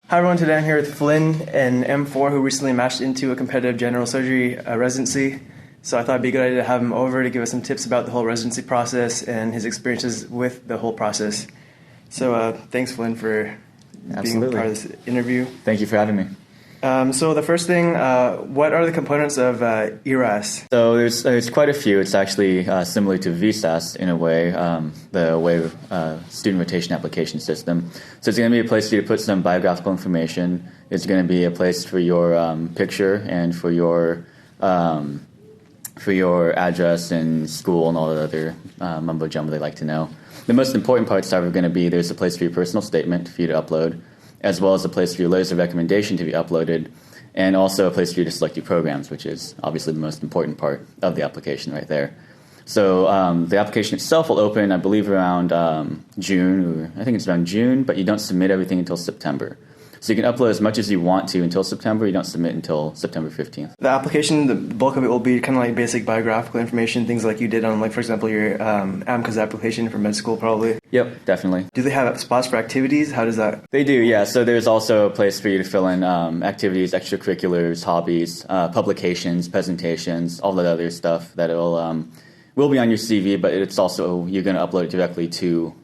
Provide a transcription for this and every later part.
Hi everyone, today I'm here with Flynn, an M4 who recently matched into a competitive general surgery residency. So I thought it'd be a good idea to have him over to give us some tips about the whole residency process and his experiences with the whole process. So thanks, Flynn, for being part of this interview. Thank you for having me. So the first thing, what are the components of ERAS? So there's quite a few. It's actually similar to VSAS in a way, the way student rotation application system. So it's going to be a place for you to put some biographical information. It's going to be a place for your picture and for your address and school and all the other mumbo jumbo they like to know. The most important parts are going to be there's a place for your personal statement for you to upload, as well as a place for your letters of recommendation to be uploaded, and also a place for you to select your programs, which is obviously the most important part of the application right there. So the application itself will open, I believe, around June, or I think it's around June, but you don't submit everything until September. So you can upload as much as you want to until September. You don't submit until September 15th. The application, the bulk of it will be kind of like basic biographical information, things like you did on, like, for example, your AMCA's application for med school, probably. Yep, definitely. Do they have spots for activities? How does that? They do, yeah. So there's also a place for you to fill in activities, extracurriculars, hobbies, publications, presentations, all that other stuff that will be on your CV, but it's also, you're going to upload it directly to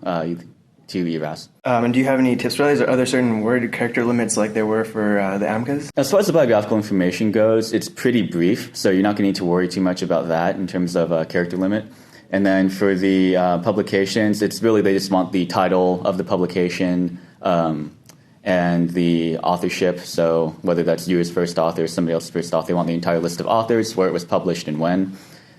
ERAS. And do you have any tips for that? Are there certain word character limits like there were for the AMCAs? As far as the biographical information goes, it's pretty brief, so you're not going to need to worry too much about that in terms of character limit. And then for the publications, it's really they just want the title of the publication and the authorship. So whether that's you as first author or somebody else first author, they want the entire list of authors, where it was published and when.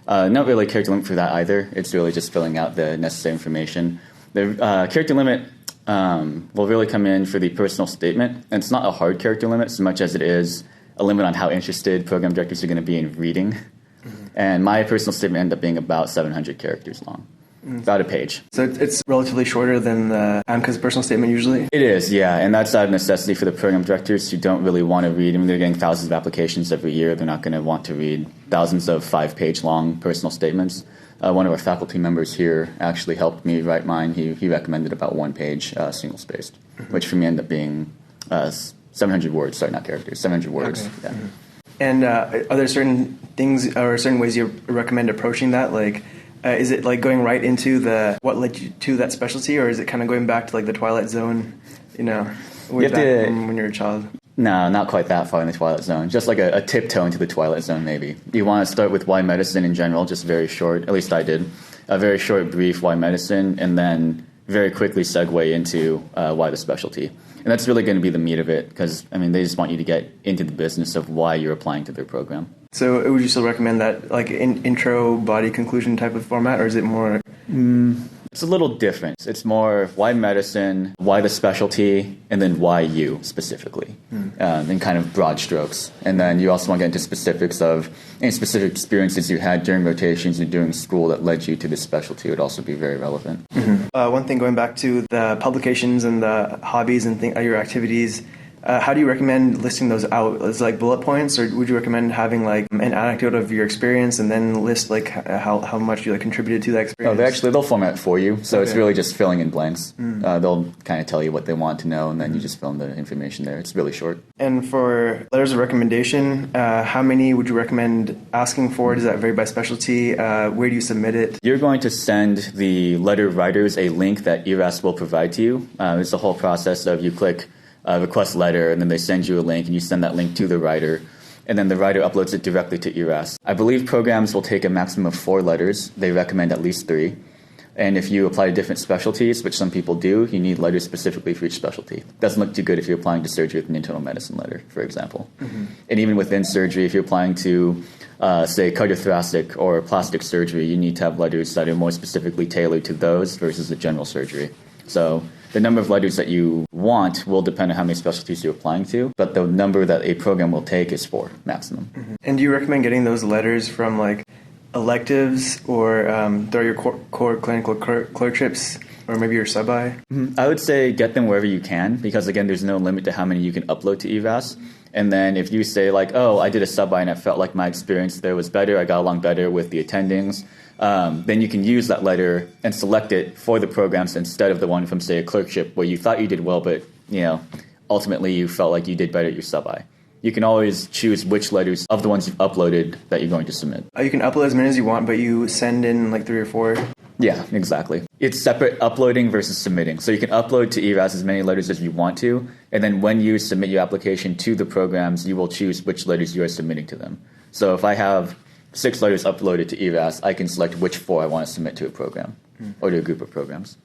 Not really a character limit for that either. It's really just filling out the necessary information. The character limit will really come in for the personal statement, and it's not a hard character limit so much as it is a limit on how interested program directors are going to be in reading. Mm-hmm. And my personal statement ended up being about 700 characters long, about a page. So it's relatively shorter than the AMCA's personal statement usually? It is, yeah, and that's out of necessity for the program directors who don't really want to read. I mean, they're getting thousands of applications every year. They're not going to want to read thousands of 5-page long personal statements. One of our faculty members here actually helped me write mine. He recommended about 1-page single-spaced, which for me ended up being 700 words. Sorry, not characters, 700 words. Okay. Yeah. Mm-hmm. And are there certain things or certain ways you recommend approaching that? Like, is it like going right into what led you to that specialty, or is it kind of going back to like the Twilight Zone, way back from when you were a child? No, not quite that far in the Twilight Zone. Just like a tiptoe into the Twilight Zone, maybe. You want to start with why medicine in general, just very short, at least I did. A very short, brief why medicine, and then very quickly segue into why the specialty. And that's really going to be the meat of it, because, I mean, they just want you to get into the business of why you're applying to their program. So would you still recommend that, like, intro, body, conclusion type of format, or is it more... It's a little different. It's more why medicine, why the specialty, and then why you specifically, in kind of broad strokes. And then you also want to get into specifics of any specific experiences you had during rotations and during school that led you to this specialty would also be very relevant. Mm-hmm. One thing, going back to the publications and the hobbies and your activities, how do you recommend listing those out? Is it like bullet points, or would you recommend having like an anecdote of your experience and then list like how much you contributed to that experience? They'll format it for you, so okay. It's really just filling in blanks. They'll kind of tell you what they want to know, and then you just fill in the information there. It's really short. And for letters of recommendation, how many would you recommend asking for? Does that vary by specialty? Where do you submit it? You're going to send the letter writers a link that ERAS will provide to you. It's the whole process of you click request letter, and then they send you a link, and you send that link to the writer, and then the writer uploads it directly to ERAS. I believe programs will take a maximum of 4 letters. They recommend at least 3. And if you apply to different specialties, which some people do, you need letters specifically for each specialty. Doesn't look too good if you're applying to surgery with an internal medicine letter, for example. Mm-hmm. And even within surgery, if you're applying to, say, cardiothoracic or plastic surgery, you need to have letters that are more specifically tailored to those versus the general surgery. So the number of letters that you want will depend on how many specialties you're applying to, but the number that a program will take is 4 maximum. Mm-hmm. And do you recommend getting those letters from like electives or through your core clinical clerkships or maybe your subI? Mm-hmm. I would say get them wherever you can, because again, there's no limit to how many you can upload to ERAS. And then if you say like, oh, I did a subI and I felt like my experience there was better, I got along better with the attendings, then you can use that letter and select it for the programs instead of the one from, say, a clerkship where you thought you did well, but, ultimately you felt like you did better at your subI. You can always choose which letters of the ones you've uploaded that you're going to submit. You can upload as many as you want, but you send in like 3 or 4. Yeah, exactly. It's separate uploading versus submitting. So you can upload to ERAS as many letters as you want to, and then when you submit your application to the programs, you will choose which letters you are submitting to them. So if I have 6 letters uploaded to ERAS, I can select which 4 I want to submit to a program or to a group of programs.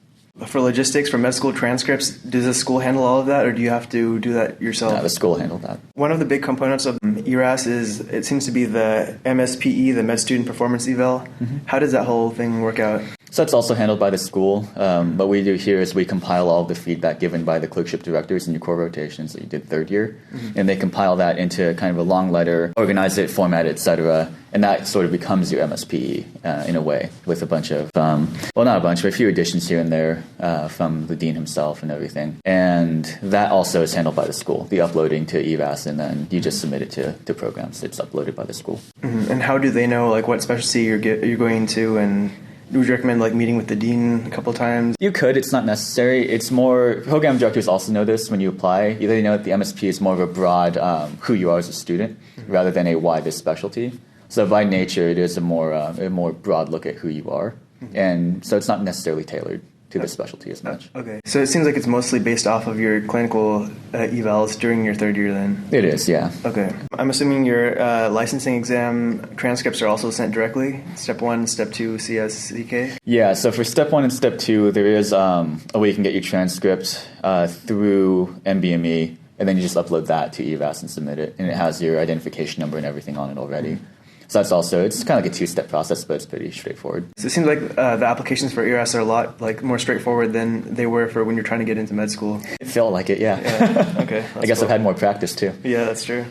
For logistics, for med school transcripts, does the school handle all of that, or do you have to do that yourself? No, the school handled that. One of the big components of ERAS is, it seems to be the MSPE, the Med Student Performance Eval. How does that whole thing work out? So that's also handled by the school. What we do here is we compile all of the feedback given by the clerkship directors in your core rotations that you did third year, and they compile that into kind of a long letter, organize it, format it, etc. And that sort of becomes your MSPE in a way, with a bunch of, well, not a bunch, but a few additions here and there from the dean himself and everything. And that also is handled by the school, the uploading to ERAS, and then you just submit it to programs. It's uploaded by the school. And how do they know like what specialty you're going to, and would you recommend like meeting with the dean a couple times? You could. It's not necessary. It's more, program directors also know this when you apply. They know that the MSP is more of a broad who you are as a student rather than a why this specialty. So by nature, it is a more broad look at who you are. And so it's not necessarily tailored to the specialty as much. Okay. So it seems like it's mostly based off of your clinical evals during your third year then? It is, yeah. Okay. I'm assuming your licensing exam transcripts are also sent directly? Step 1, Step 2, CS, CK? Yeah, so for Step 1 and Step 2, there is a way you can get your transcript through MBME, and then you just upload that to ERAS and submit it, and it has your identification number and everything on it already. So that's also, it's kind of like a 2-step process, but it's pretty straightforward. So it seems like the applications for ERAS are a lot like more straightforward than they were for when you're trying to get into med school. It felt like it, yeah. Okay. I guess cool. I've had more practice too. Yeah, that's true.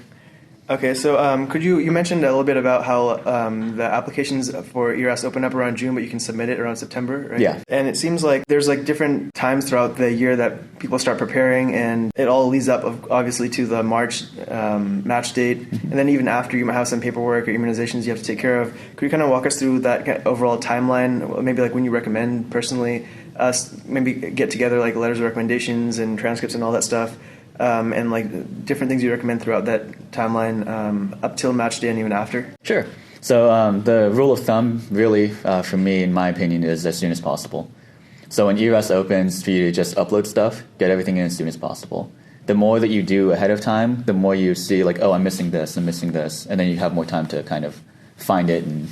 Okay, so could you mentioned a little bit about how the applications for ERAS open up around June, but you can submit it around September, right? Yeah. And it seems like there's like different times throughout the year that people start preparing, and it all leads up obviously to the March match date, and then even after you might have some paperwork or immunizations you have to take care of. Could you kind of walk us through that kind of overall timeline, maybe like when you recommend personally us maybe get together like letters of recommendations and transcripts and all that stuff? And like different things you recommend throughout that timeline up till match day and even after? Sure. So the rule of thumb really for me, in my opinion, is as soon as possible. So when ERAS opens, for you to just upload stuff, get everything in as soon as possible. The more that you do ahead of time, the more you see like, oh, I'm missing this, and then you have more time to kind of find it and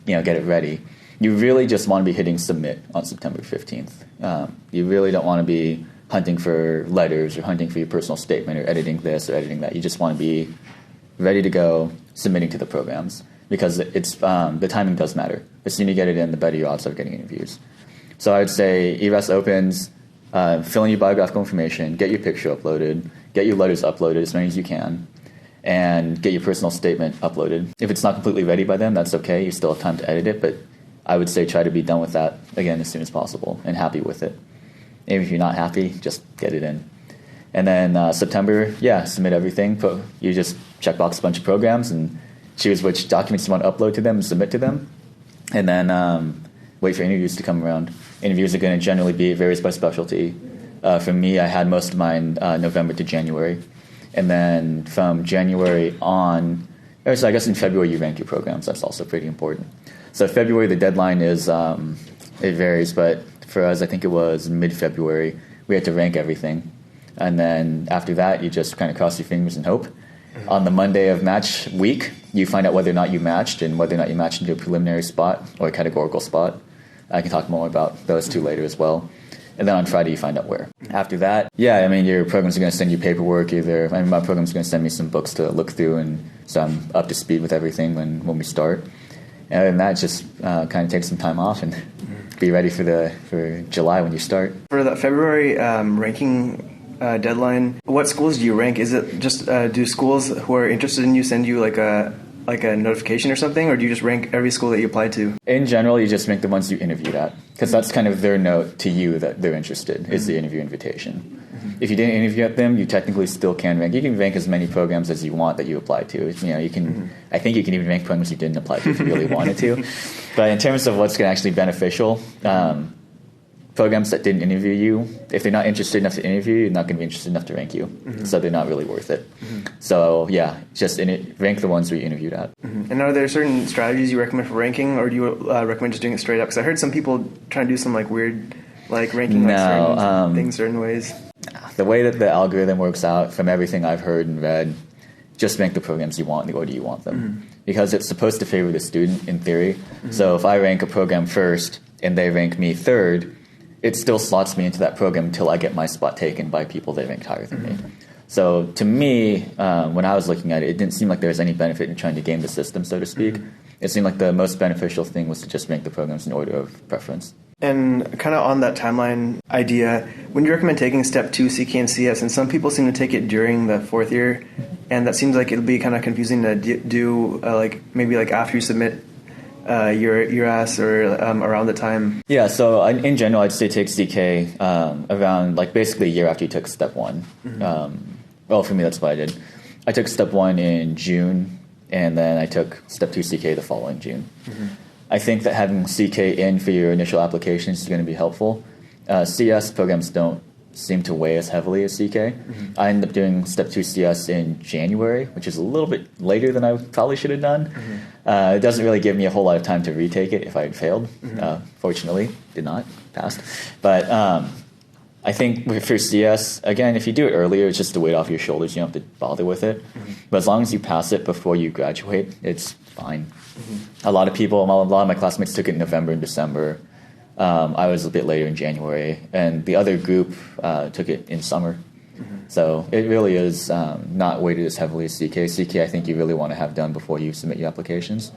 get it ready. You really just want to be hitting submit on September 15th. You really don't want to be hunting for letters or hunting for your personal statement or editing this or editing that. You just want to be ready to go, submitting to the programs, because it's the timing does matter. The sooner you get it in, the better your odds of getting interviews. So I would say ERAS opens, fill in your biographical information, get your picture uploaded, get your letters uploaded as many as you can, and get your personal statement uploaded. If it's not completely ready by then, that's okay. You still have time to edit it, but I would say try to be done with that, again, as soon as possible and happy with it. Maybe if you're not happy, just get it in. And then September, submit everything. You just checkbox a bunch of programs and choose which documents you want to upload to them and submit to them. And then wait for interviews to come around. Interviews are going to generally be varies by specialty. For me, I had most of mine November to January. And then from January on, or so I guess in February you rank your programs. That's also pretty important. So February, the deadline is, it varies, but for us, I think it was mid-February, we had to rank everything. And then after that, you just kind of cross your fingers and hope. On the Monday of match week, you find out whether or not you matched and whether or not you matched into a preliminary spot or a categorical spot. I can talk more about those two later as well. And then on Friday, you find out where. After that, your programs are going to send you paperwork my program's going to send me some books to look through, and so I'm up to speed with everything when we start. And other than that, just kind of take some time off and be ready for July when you start. For that February ranking deadline, what schools do you rank? Is it just do schools who are interested in you send you like a notification or something, or do you just rank every school that you applied to? In general, you just rank the ones you interviewed at, because that's kind of their note to you that they're interested, is the interview invitation. If you didn't interview at them, you technically still can rank. You can rank as many programs as you want that you applied to. You can. I think you can even rank programs you didn't apply to if you really wanted to. But in terms of what's going to actually be beneficial, programs that didn't interview you, if they're not interested enough to interview you, you're not going to be interested enough to rank you. So they're not really worth it. So yeah, just rank the ones we interviewed at. And are there certain strategies you recommend for ranking, or do you recommend just doing it straight up? Because I heard some people trying to do some like weird ranking certain things certain ways. The way that the algorithm works out, from everything I've heard and read, just rank the programs you want in the order you want them. Because it's supposed to favor the student in theory. So if I rank a program first and they rank me third, it still slots me into that program until I get my spot taken by people that ranked higher than me. So to me, when I was looking at it, it didn't seem like there was any benefit in trying to game the system, so to speak. It seemed like the most beneficial thing was to just rank the programs in order of preference. And kind of on that timeline idea, when you recommend taking step 2 CK and CS, and some people seem to take it during the fourth year, and that seems like it'll be kind of confusing to do maybe after you submit your ERAS or around the time. Yeah, so in general, I'd say take CK around basically a year after you took step 1. Well, for me, that's what I did. I took step 1 in June, and then I took step 2 CK the following June. I think that having CK in for your initial applications is going to be helpful. CS programs don't seem to weigh as heavily as CK. I ended up doing step 2 CS in January, which is a little bit later than I probably should have done. It doesn't really give me a whole lot of time to retake it if I had failed. Fortunately, did not, passed. But I think for CS, again, if you do it earlier, it's just a weight off your shoulders. You don't have to bother with it. But as long as you pass it before you graduate, it's fine. A lot of my classmates took it in November and December. I was a bit later in January, and the other group took it in summer. So it really is not weighted as heavily as CK. CK, I think you really want to have done before you submit your applications.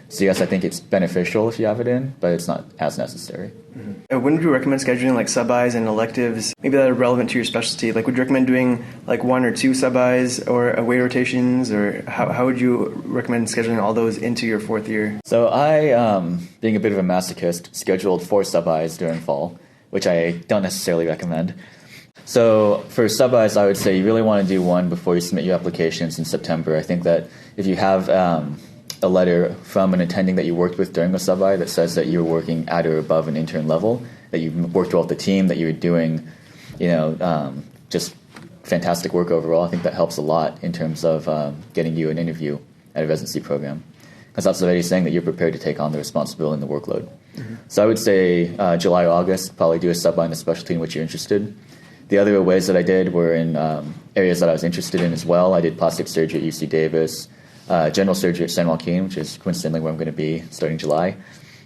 CS, I think it's beneficial if you have it in, but it's not as necessary. When would you recommend scheduling sub-Is and electives, maybe that are relevant to your specialty? Would you recommend doing 1 or 2 sub-Is or away rotations, or how would you recommend scheduling all those into your fourth year? So I, being a bit of a masochist, scheduled 4 sub-Is during fall, which I don't necessarily recommend. So for sub-Is, I would say you really want to do 1 before you submit your applications in September. I think that if you have a letter from an attending that you worked with during the sub-I that says that you're working at or above an intern level, that you've worked well with the team, that you're doing, just fantastic work overall, I think that helps a lot in terms of getting you an interview at a residency program. Because that's already saying that you're prepared to take on the responsibility and the workload. So I would say July or August, probably do a sub-I in the specialty in which you're interested. The other ways that I did were in areas that I was interested in as well. I did plastic surgery at UC Davis, general surgery at San Joaquin, which is coincidentally where I'm going to be starting July,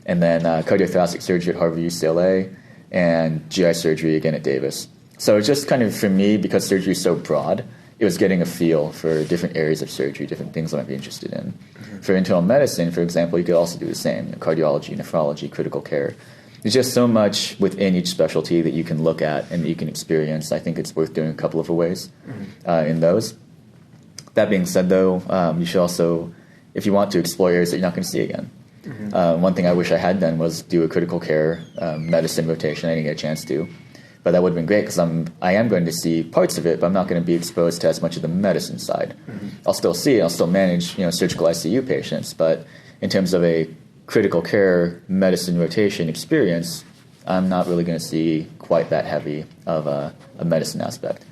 and then cardiothoracic surgery at Harvard UCLA, and GI surgery again at Davis. So it's just kind of, for me, because surgery is so broad, it was getting a feel for different areas of surgery, different things I might be interested in. For internal medicine, for example, you could also do the same, cardiology, nephrology, critical care. There's just so much within each specialty that you can look at and that you can experience. I think it's worth doing a couple of ways in those. That being said, though, you should also, if you want to, explore areas that you're not going to see again. One thing I wish I had done was do a critical care medicine rotation. I didn't get a chance to. But that would have been great because I am going to see parts of it, but I'm not going to be exposed to as much of the medicine side. I'll still manage surgical ICU patients, but in terms of a critical care medicine rotation experience, I'm not really going to see quite that heavy of a medicine aspect.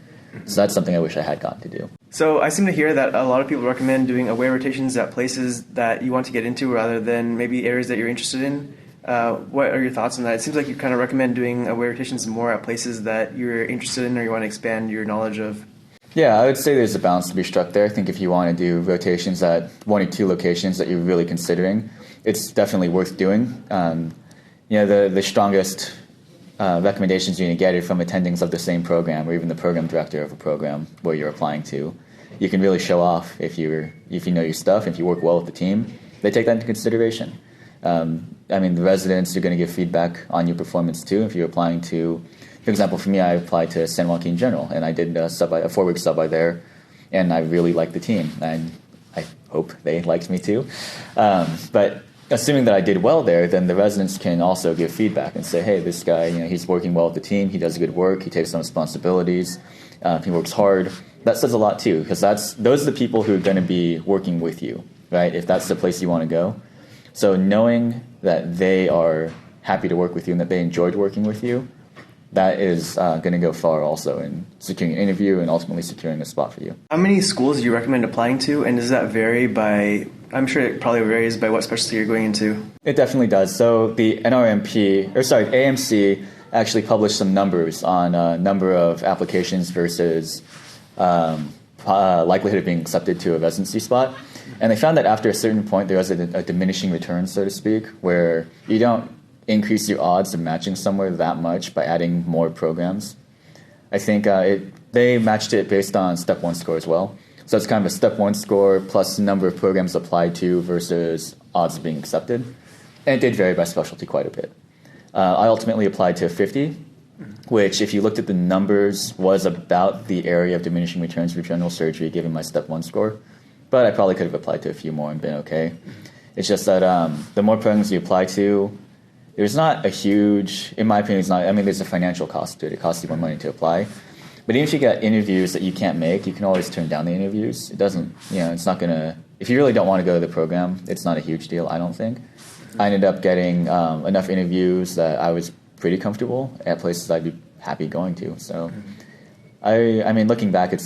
So that's something I wish I had gotten to do. So I seem to hear that a lot of people recommend doing away rotations at places that you want to get into rather than maybe areas that you're interested in. What are your thoughts on that? It seems like you kind of recommend doing away rotations more at places that you're interested in or you want to expand your knowledge of. Yeah, I would say there's a balance to be struck there. I think if you want to do rotations at 1 or 2 locations that you're really considering, it's definitely worth doing. The strongest recommendations you're going to get are from attendings of the same program or even the program director of a program where you're applying to. You can really show off if you know your stuff, if you work well with the team. They take that into consideration. The residents are going to give feedback on your performance too. If you're applying to, for example, for me, I applied to San Joaquin General, and I did a 4-week sub-I there, and I really liked the team, and I hope they liked me too. But assuming that I did well there, then the residents can also give feedback and say, hey, this guy, he's working well with the team, he does good work, he takes on responsibilities, he works hard. That says a lot too, because those are the people who are going to be working with you, right? If that's the place you want to go. So knowing that they are happy to work with you and that they enjoyed working with you that is going to go far also in securing an interview and ultimately securing a spot for you. How many schools do you recommend applying to, and does that vary by, I'm sure it probably varies by what specialty you're going into? It definitely does. So the AMC actually published some numbers on number of applications versus likelihood of being accepted to a residency spot. And they found that after a certain point, there was a diminishing return, so to speak, where you don't increase your odds of matching somewhere that much by adding more programs. I think they matched it based on step 1 score as well. So it's kind of a step 1 score plus the number of programs applied to versus odds of being accepted. And it did vary by specialty quite a bit. I ultimately applied to 50, which, if you looked at the numbers, was about the area of diminishing returns for general surgery given my step 1 score. But I probably could have applied to a few more and been okay. It's just that the more programs you apply to, there's not a huge, in my opinion, it's not, I mean, there's a financial cost to it. It costs you more money to apply. But even if you get interviews that you can't make, you can always turn down the interviews. It doesn't, it's not going to, if you really don't want to go to the program, it's not a huge deal, I don't think. I ended up getting enough interviews that I was pretty comfortable at places I'd be happy going to. So, I mean, looking back,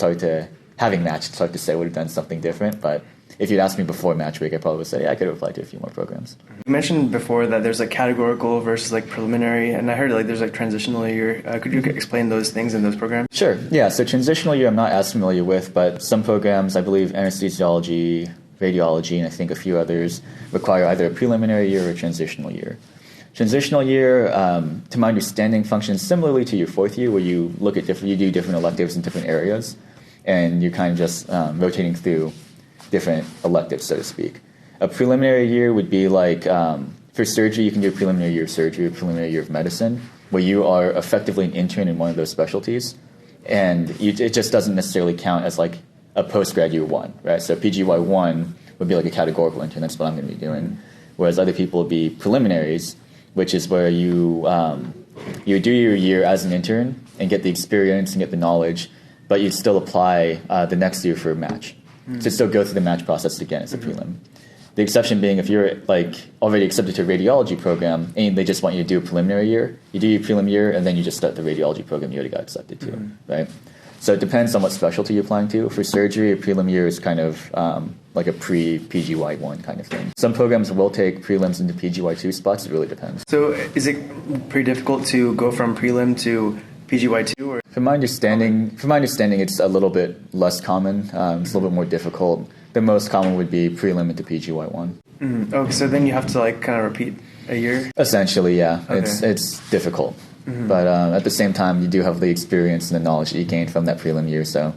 having matched, it's hard to say I would have done something different, but if you'd asked me before match week, I probably would say, yeah, I could have applied to a few more programs. You mentioned before that there's categorical versus preliminary, and I heard there's transitional year. Could you explain those things in those programs? Sure. Yeah. So transitional year, I'm not as familiar with, but some programs, I believe anesthesiology, radiology, and I think a few others require either a preliminary year or a transitional year. Transitional year, to my understanding, functions similarly to your 4th year, where you look at you do different electives in different areas, and you're kind of just rotating through different electives, so to speak. A preliminary year would be for surgery, you can do a preliminary year of surgery, a preliminary year of medicine, where you are effectively an intern in one of those specialties, and it just doesn't necessarily count as a postgrad year 1, right? So PGY 1 would be a categorical intern. That's what I'm going to be doing. Whereas other people would be preliminaries, which is where you do your year as an intern and get the experience and get the knowledge, but you still apply the next year for a match. So still go through the match process again as a prelim. The exception being if you're already accepted to a radiology program and they just want you to do a preliminary year, you do your prelim year and then you just start the radiology program you already got accepted to, right? So it depends on what specialty you're applying to. For surgery, a prelim year is kind of like a pre-PGY 1 kind of thing. Some programs will take prelims into PGY 2 spots. It really depends. So is it pretty difficult to go from prelim to PGY 2? Or? From my understanding, it's a little bit less common. It's a little bit more difficult. The most common would be prelim into PGY 1. Okay, so then you have to kind of repeat a year? Essentially, yeah. Okay. It's difficult. But at the same time, you do have the experience and the knowledge that you gained from that prelim year. So,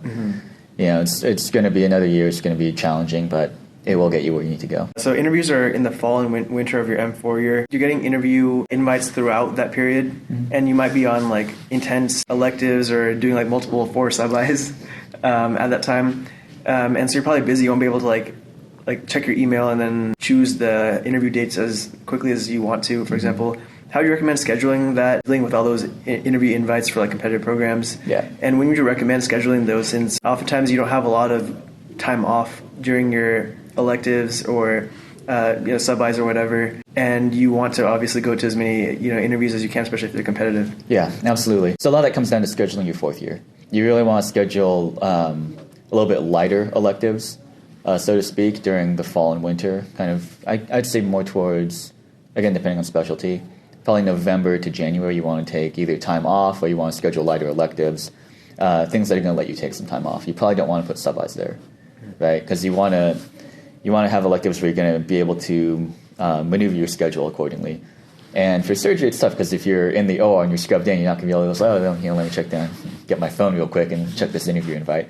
it's going to be another year. It's going to be challenging, but it will get you where you need to go. So interviews are in the fall and winter of your M4 year. You're getting interview invites throughout that period, and you might be on intense electives or doing multiple 4 subIs at that time. And so you're probably busy. You won't be able to check your email and then choose the interview dates as quickly as you want to, for example. How do you recommend scheduling that, dealing with all those interview invites for competitive programs? Yeah. And when would you recommend scheduling those, since oftentimes you don't have a lot of time off during your electives or sub-Is or whatever, and you want to obviously go to as many interviews as you can, especially if they're competitive? Yeah, absolutely. So a lot of that comes down to scheduling your 4th year. You really want to schedule a little bit lighter electives, so to speak, during the fall and winter. I'd say more towards, again, depending on specialty, probably November to January. You want to take either time off or you want to schedule lighter electives, things that are going to let you take some time off. You probably don't want to put sub-Is there, right? Because you want to have electives where you're going to be able to maneuver your schedule accordingly. And for surgery, it's tough because if you're in the OR and you're scrubbed in, you're not going to be able to say, let me check down, get my phone real quick and check this interview invite.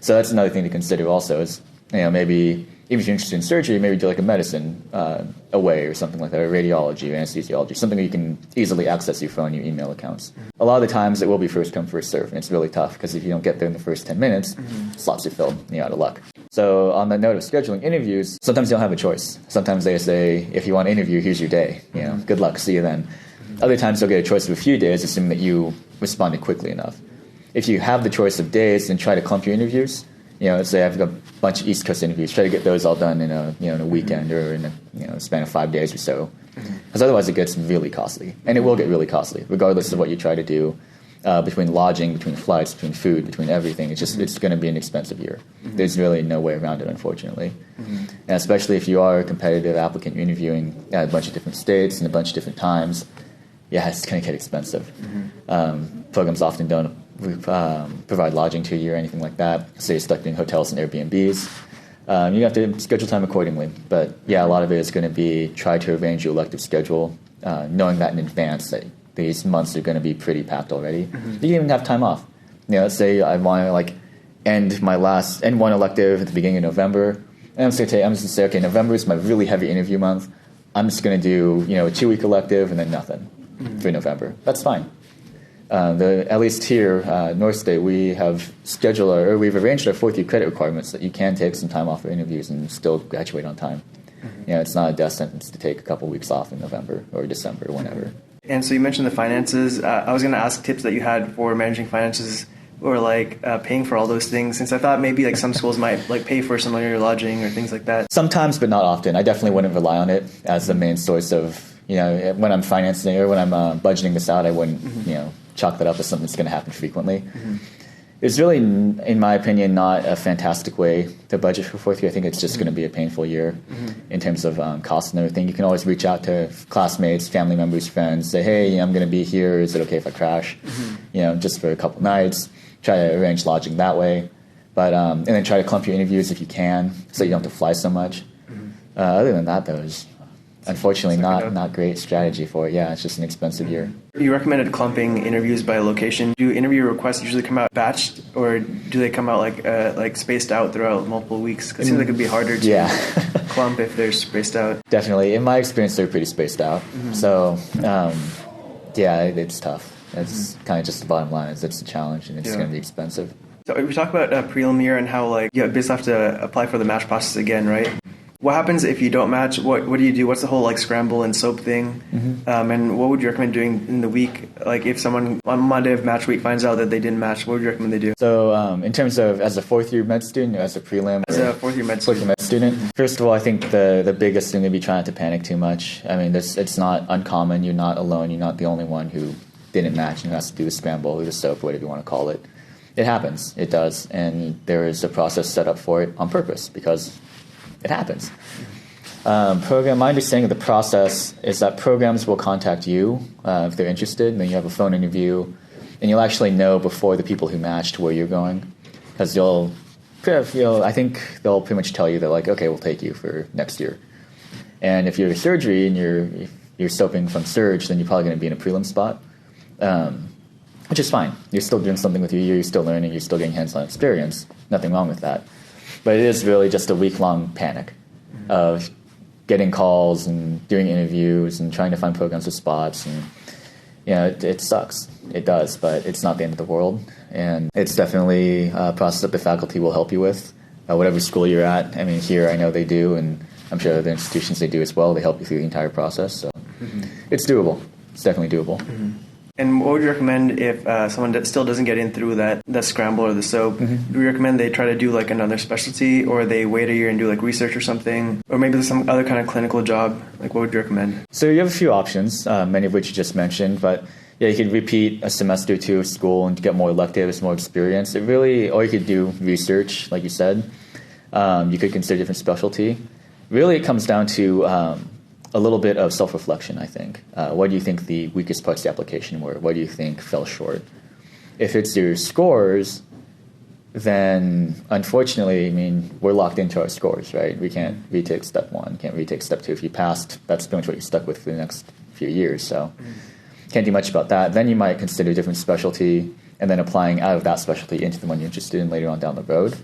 So that's another thing to consider also is, maybe even if you're interested in surgery, maybe do a medicine away or something like that, or radiology or anesthesiology, something where you can easily access your phone, your email accounts. A lot of the times it will be first come, first serve, and it's really tough because if you don't get there in the first 10 minutes, slots are filled and you're out of luck. So on the note of scheduling interviews, sometimes you don't have a choice. Sometimes they say, if you want to interview, here's your day. Good luck, see you then. Other times you'll get a choice of a few days, assuming that you responded quickly enough. If you have the choice of days, then try to clump your interviews. Let's say I've got a bunch of East Coast interviews. Try to get those all done in a weekend or in a span of 5 days or so, because otherwise it gets really costly, and it will get really costly regardless of what you try to do. between lodging, between flights, between food, between everything. It's going to be an expensive year. There's really no way around it, unfortunately. And especially if you are a competitive applicant, you're interviewing at a bunch of different states and a bunch of different times, it's going to get expensive. Programs often don't provide lodging to you or anything like that, so you're stuck in hotels and Airbnbs. You have to schedule time accordingly. But a lot of it is going to be try to arrange your elective schedule, knowing that in advance that these months are going to be pretty packed already. You can even have time off. Let's say I want to end one elective at the beginning of November, and I'm just going to say, okay, November is my really heavy interview month. I'm just going to do a 2-week elective and then nothing for November. That's fine. At least here, North State, we've arranged our fourth-year credit requirements that you can take some time off for interviews and still graduate on time. It's not a death sentence to take a couple weeks off in November or December or whenever. And so you mentioned the finances. I was going to ask tips that you had for managing finances or paying for all those things, since I thought maybe some schools might pay for some of your lodging or things like that. Sometimes, but not often. I definitely wouldn't rely on it as the main source of, when I'm financing or when I'm budgeting this out, I wouldn't, chalk that up as something that's going to happen frequently. It's really, in my opinion, not a fantastic way to budget for fourth year. I think it's just going to be a painful year in terms of costs and everything. You can always reach out to classmates, family members, friends, say, hey, I'm going to be here. Is it okay if I crash? Just for a couple nights. Try to arrange lodging that way. But and then try to clump your interviews if you can so you don't have to fly so much. Other than that, though, it's unfortunately not great strategy for it. It's just an expensive year. You recommended clumping interviews by location. Do interview requests usually come out batched, or do they come out spaced out throughout multiple weeks? Because it seems like it'd be harder to clump if they're spaced out. Definitely. In my experience, they're pretty spaced out. So, it's tough. It's kind of just the bottom line. It's a challenge, and it's going to be expensive. So we talked about prelim year and how you basically have to apply for the match process again, right? What happens if you don't match? What do you do? What's the whole Scramble and SOAP thing? And what would you recommend doing in the week? If someone on Monday of match week finds out that they didn't match, what would you recommend they do? So in terms of as a fourth-year med student or as a prelim? As a fourth-year med student. First of all, I think the biggest thing would be trying not to panic too much. I mean, it's not uncommon. You're not alone. You're not the only one who didn't match and who has to do the Scramble or the SOAP, whatever you want to call it. It happens. It does. And there is a process set up for it on purpose because it happens. My understanding of the process is that programs will contact you if they're interested, and then you have a phone interview, and you'll actually know before the people who matched where you're going, because I think they'll pretty much tell you that okay, we'll take you for next year. And if you're surgery and you're SOAPing from surge, then you're probably going to be in a prelim spot, which is fine. You're still doing something with your year, you're still learning, you're still getting hands-on experience. Nothing wrong with that. But it is really just a week-long panic of getting calls and doing interviews and trying to find programs with spots. And, it sucks. It does, but it's not the end of the world. And it's definitely a process that the faculty will help you with, whatever school you're at. I mean, here I know they do, and I'm sure other institutions they do as well. They help you through the entire process. So it's doable. It's definitely doable. And what would you recommend if someone that still doesn't get in through that Scramble or the SOAP? Do you recommend they try to do another specialty, or they wait a year and do research or something, or maybe there's some other kind of clinical job? What would you recommend? So you have a few options, many of which you just mentioned, but you could repeat a semester or two of school and get more electives, more experience. Or you could do research, like you said. You could consider a different specialty. Really, it comes down to a little bit of self-reflection, I think. What do you think the weakest parts of the application were? What do you think fell short? If it's your scores, then unfortunately, we're locked into our scores, right? We can't retake step one, can't retake step two. If you passed, that's pretty much what you're stuck with for the next few years. So can't do much about that. Then you might consider a different specialty and then applying out of that specialty into the one you're interested in later on down the road.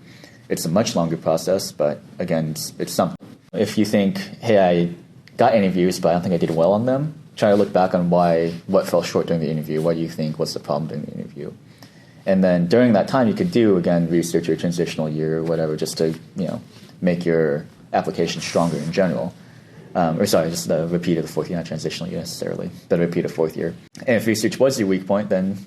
It's a much longer process, but again, it's something. If you think, hey, I got interviews, but I don't think I did well on them, try to look back on what fell short during the interview. What do you think was the problem during the interview? And then during that time, you could do, again, research your transitional year or whatever, just to, make your application stronger in general. Just the repeat of the fourth year, not transitional year necessarily, but a repeat of fourth year. And if research was your weak point, then,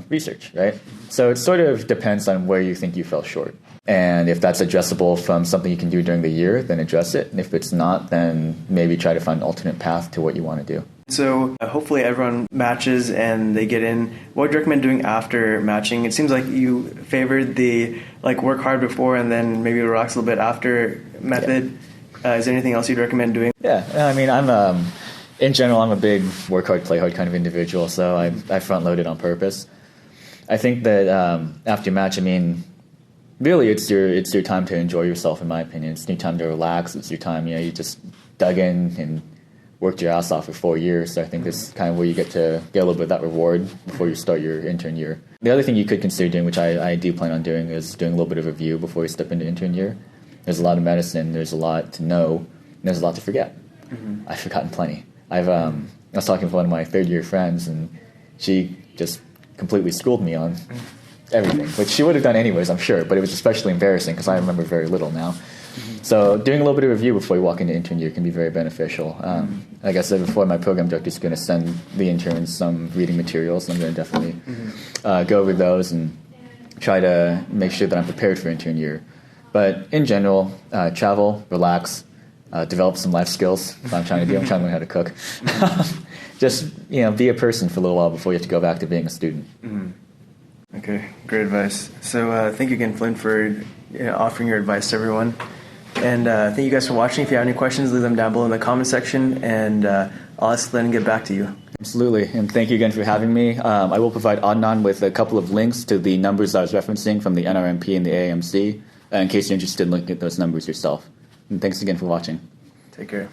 research, right? So it sort of depends on where you think you fell short. And if that's addressable from something you can do during the year, then address it. And if it's not, then maybe try to find an alternate path to what you want to do. So hopefully everyone matches and they get in. What would you recommend doing after matching? It seems like you favored the work hard before and then maybe relax a little bit after method. Yeah. Is there anything else you'd recommend doing? Yeah, I mean, in general, I'm a big work hard, play hard kind of individual, so I front loaded on purpose. I think that after match, I mean, really it's your time to enjoy yourself, in my opinion. It's your time to relax. It's your time, you just dug in and worked your ass off for 4 years. So I think this is kind of where you get a little bit of that reward before you start your intern year. The other thing you could consider doing, which I do plan on doing, is doing a little bit of review before you step into intern year. There's a lot of medicine. There's a lot to know. And there's a lot to forget. Mm-hmm. I've forgotten plenty. I was talking with one of my third-year friends, and she just completely schooled me on everything, which she would have done anyways, I'm sure, but it was especially embarrassing because I remember very little now. Mm-hmm. So doing a little bit of review before you walk into intern year can be very beneficial. Like I said before, my program director is going to send the interns some reading materials, and I'm going to definitely go over those and try to make sure that I'm prepared for intern year. But in general, travel, relax, develop some life skills. That's what I'm trying to do. I'm trying to learn how to cook. Just be a person for a little while before you have to go back to being a student. Mm-hmm. Okay, great advice. So thank you again, Flynn, for offering your advice to everyone. And thank you guys for watching. If you have any questions, leave them down below in the comment section, and I'll ask Flynn and get back to you. Absolutely, and thank you again for having me. I will provide Adnan with a couple of links to the numbers I was referencing from the NRMP and the AAMC, in case you're interested in looking at those numbers yourself. And thanks again for watching. Take care.